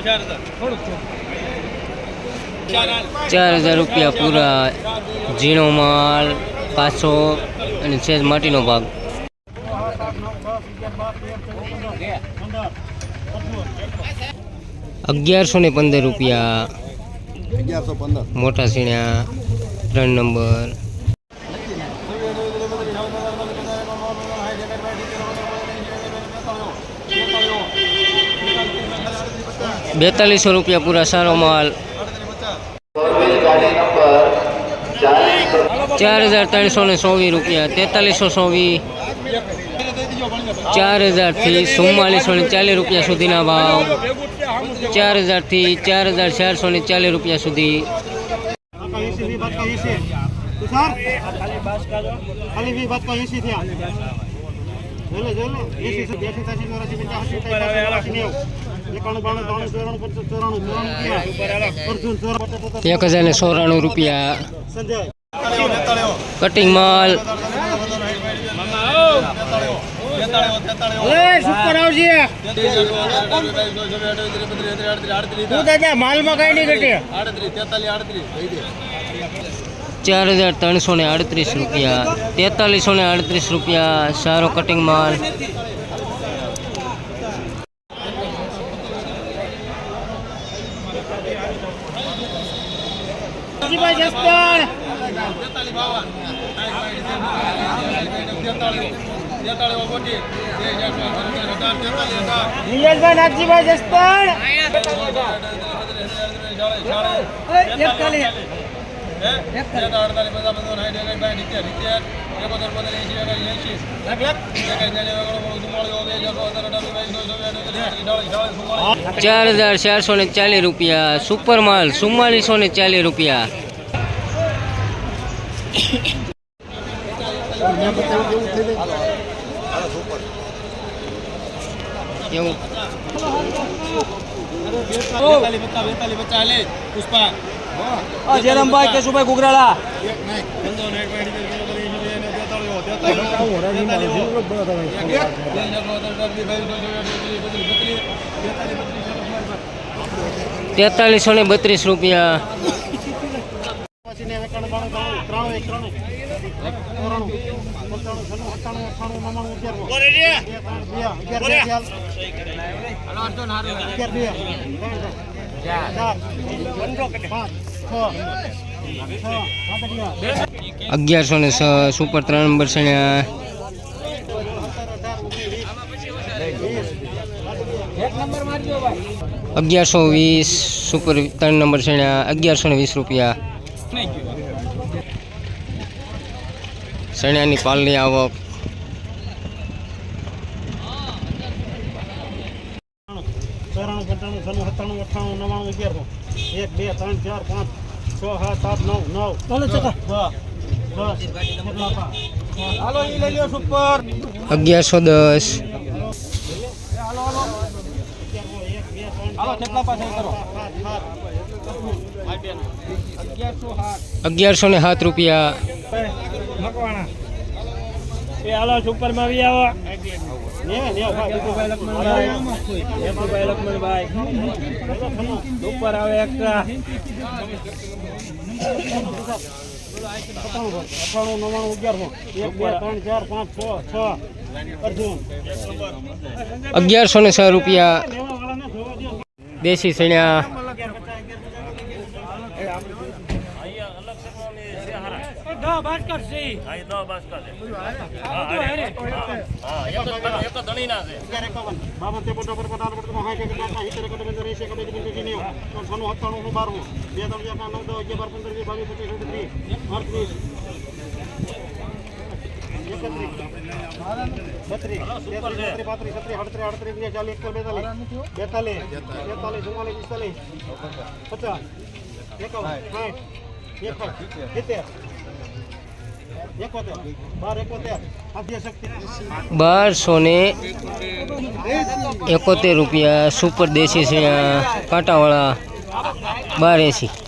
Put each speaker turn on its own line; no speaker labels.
₹4000 પૂરા ઝીણો માલ કાચો અને સેજ માટીનો ભાગ। 1115 મોટા સીણ્યા 3 નંબર। 4200 પૂરા સારો માલ। 4324 4320 4000 થી 4440 સુધીના ભાવ। 4000 થી 4440 સુધી। ₹1094 કટિંગ માલ। માલમાં કઈ નહીં ઘટે। 4338 ₹4338 સારો કટિંગ માલ। ₹4440 સુપર માલ। ₹4440 કેવું જયરામભાઈ કેશુભાઈ ઘુઘરાળા। ₹4332 1106 સુપર 3 નંબર સણ્યા। 1120 સુપર 3 નંબર સણ્યા। ₹1120 સણ્યાની પાલની આવક। 1107
હાલો સુપર માં આવી આવો। સુપર આવે એક્સ્ટ્રા
1106 દેશી સણ્યા। ₹1271 સુપર દેશી છે કાંટાવાળા 1280।